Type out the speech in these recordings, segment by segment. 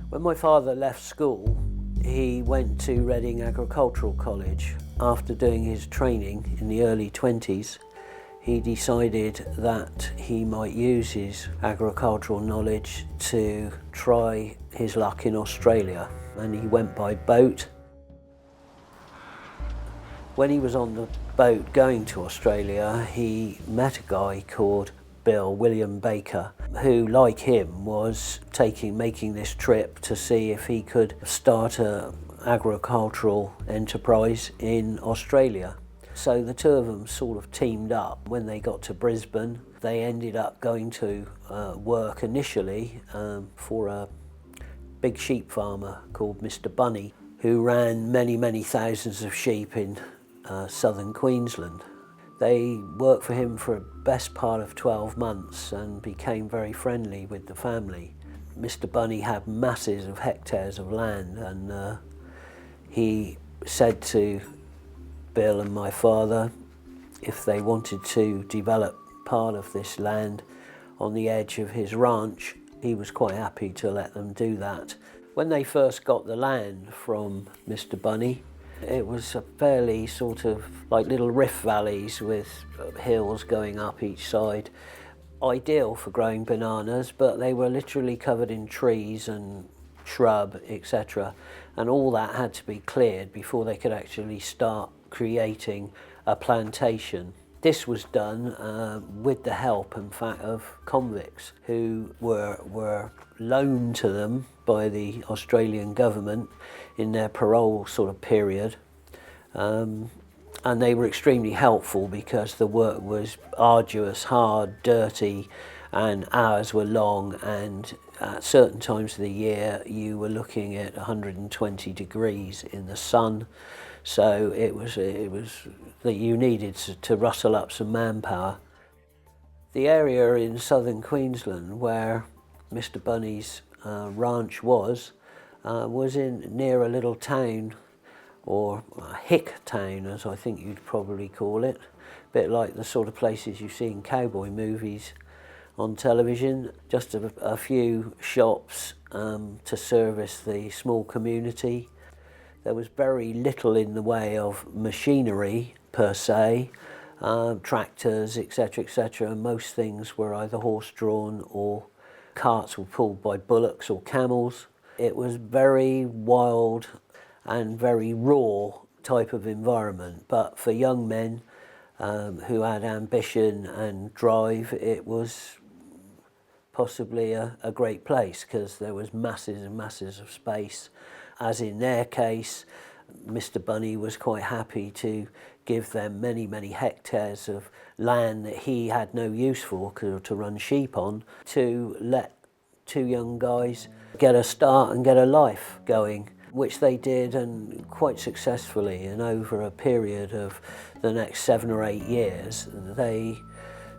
When my father left school, he went to Reading Agricultural College. After doing his training in the early 20s, he decided that he might use his agricultural knowledge to try his luck in Australia, and he went by boat. When he was on the boat going to Australia, he met a guy called William Baker, who, like him, was making this trip to see if he could start an agricultural enterprise in Australia. So the two of them sort of teamed up. When they got to Brisbane, they ended up going to work initially for a big sheep farmer called Mr. Bunny, who ran many thousands of sheep in southern Queensland. They worked for him for the best part of 12 months and became very friendly with the family. Mr. Bunny had masses of hectares of land, and he said to Bill and my father if they wanted to develop part of this land on the edge of his ranch, he was quite happy to let them do that. When they first got the land from Mr. Bunny, it was a fairly sort of like little rift valleys with hills going up each side. Ideal for growing bananas, but they were literally covered in trees and shrub, etc. And all that had to be cleared before they could actually start creating a plantation. This was done with the help, in fact, of convicts who were loaned to them by the Australian government in their parole sort of period. And they were extremely helpful because the work was arduous, hard, dirty, and hours were long, and at certain times of the year you were looking at 120 degrees in the sun. So it was that you needed to rustle up some manpower. The area in southern Queensland where Mr. Bunny's ranch was near a little town, or a hick town as I think you'd probably call it, a bit like the sort of places you see in cowboy movies on television. Just a few shops to service the small community. There was very little in the way of machinery per se, tractors, etc. Most things were either horse-drawn or carts were pulled by bullocks or camels. It was very wild and very raw type of environment, but for young men who had ambition and drive, it was possibly a great place because there was masses and masses of space. As in their case, Mr. Bunny was quite happy to give them many hectares of land that he had no use for to run sheep on, to let two young guys get a start and get a life going, which they did, and quite successfully. And over a period of the next 7 or 8 years, they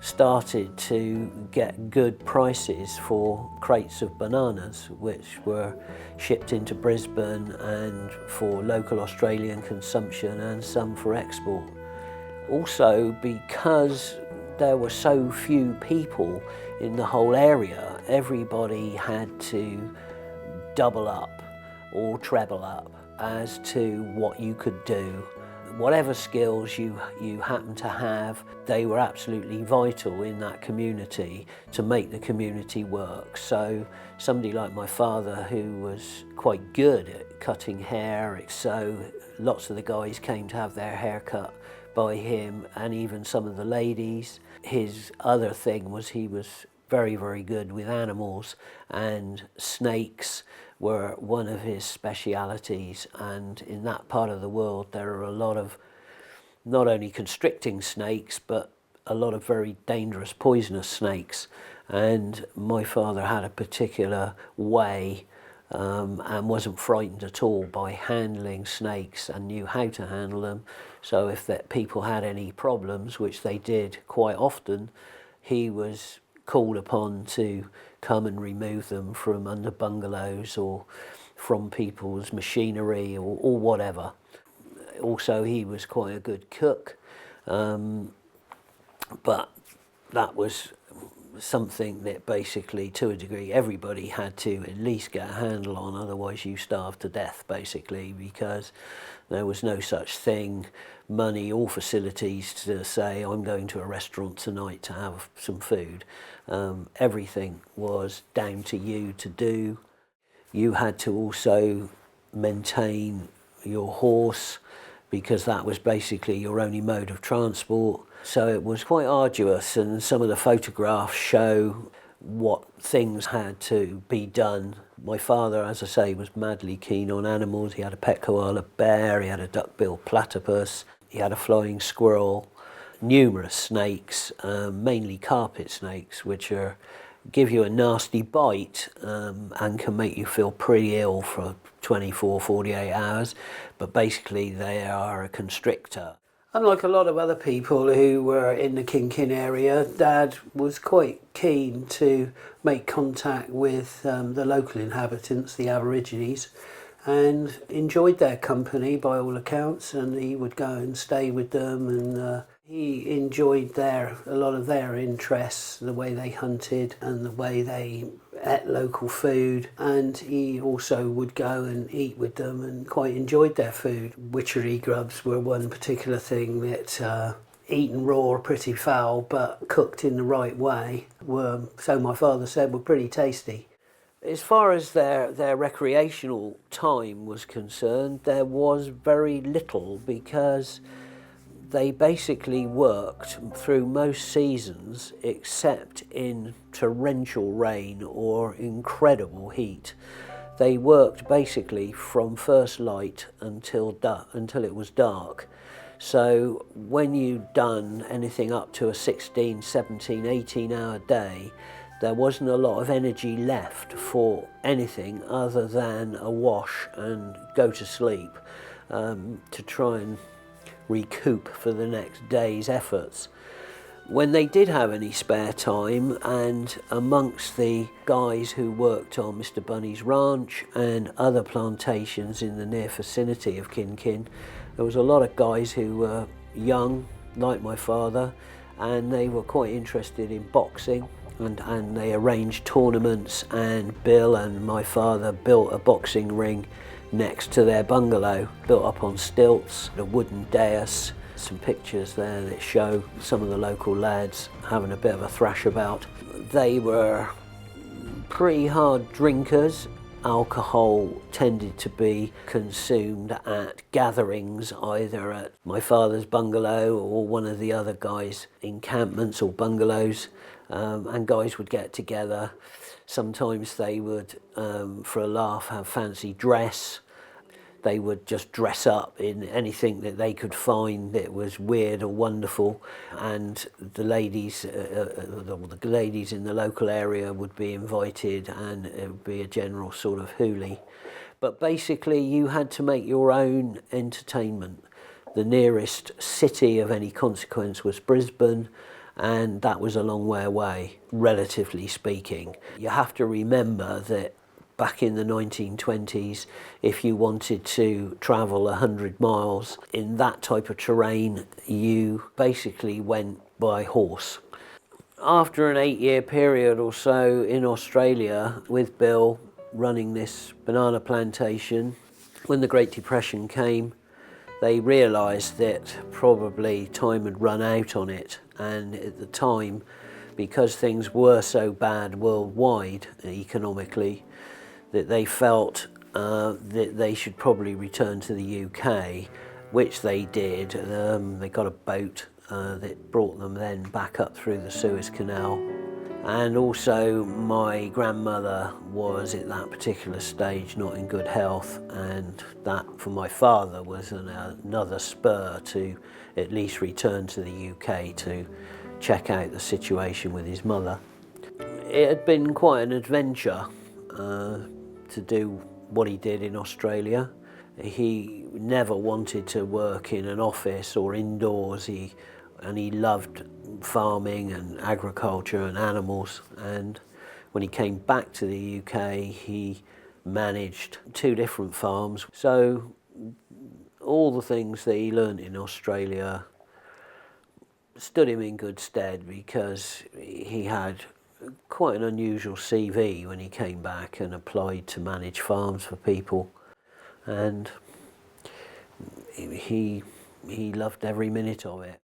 started to get good prices for crates of bananas, which were shipped into Brisbane and for local Australian consumption and some for export. Also, because there were so few people in the whole area, everybody had to double up or treble up as to what you could do. Whatever skills you happen to have, they were absolutely vital in that community to make the community work. So somebody like my father, who was quite good at cutting hair, so lots of the guys came to have their hair cut by him, and even some of the ladies. His other thing was he was very good with animals, and snakes were one of his specialities. And in that part of the world there are a lot of not only constricting snakes but a lot of very dangerous poisonous snakes, and my father had a particular way and wasn't frightened at all by handling snakes and knew how to handle them. So if that people had any problems, which they did quite often, he was called upon to come and remove them from under bungalows or from people's machinery or whatever. Also, he was quite a good cook, but that was something that basically, to a degree, everybody had to at least get a handle on, otherwise you starved to death, basically, because there was no such thing, money or facilities to say, I'm going to a restaurant tonight to have some food. Everything was down to you to do. You had to also maintain your horse, because that was basically your only mode of transport. So it was quite arduous, and some of the photographs show what things had to be done. My father, as I say, was madly keen on animals. He had a pet koala bear, he had a duck-billed platypus, he had a flying squirrel, numerous snakes, mainly carpet snakes, which give you a nasty bite and can make you feel pretty ill for 24, 48 hours, but basically they are a constrictor. Unlike a lot of other people who were in the Kin area, Dad was quite keen to make contact with the local inhabitants, the Aborigines, and enjoyed their company by all accounts, and he would go and stay with them, and he enjoyed a lot of their interests, the way they hunted and the way they ate local food, and he also would go and eat with them and quite enjoyed their food. Witchery grubs were one particular thing that eaten raw are pretty foul, but cooked in the right way were, so my father said, were pretty tasty. As far as their recreational time was concerned, there was very little, because they basically worked through most seasons except in torrential rain or incredible heat. They worked basically from first light until it was dark. So when you'd done anything up to a 16, 17, 18 hour day, there wasn't a lot of energy left for anything other than a wash and go to sleep, to try and recoup for the next day's efforts. When they did have any spare time, and amongst the guys who worked on Mr. Bunny's ranch and other plantations in the near vicinity of Kin, there was a lot of guys who were young, like my father, and they were quite interested in boxing, and they arranged tournaments, and Bill and my father built a boxing ring next to their bungalow, built up on stilts, a wooden dais. Some pictures there that show some of the local lads having a bit of a thrash about. They were pretty hard drinkers. Alcohol tended to be consumed at gatherings, either at my father's bungalow or one of the other guys' encampments or bungalows, and guys would get together. Sometimes they would, for a laugh, have fancy dress. They would just dress up in anything that they could find that was weird or wonderful, and the ladies in the local area would be invited, and it would be a general sort of hoolie. But basically you had to make your own entertainment. The nearest city of any consequence was Brisbane, and that was a long way away, relatively speaking. You have to remember that back in the 1920s, if you wanted to travel 100 miles in that type of terrain, you basically went by horse. After an 8-year period or so in Australia with Bill running this banana plantation, when the Great Depression came, they realised that probably time had run out on it, and at the time, because things were so bad worldwide economically, that they felt that they should probably return to the UK, which they did. They got a boat that brought them then back up through the Suez Canal. And also my grandmother was at that particular stage not in good health, and that for my father was another spur to at least return to the UK to check out the situation with his mother. It had been quite an adventure to do what he did in Australia. He never wanted to work in an office or indoors, and he loved farming and agriculture and animals, and when he came back to the UK he managed 2 different farms. So all the things that he learned in Australia stood him in good stead, because he had quite an unusual CV when he came back and applied to manage farms for people, and he loved every minute of it.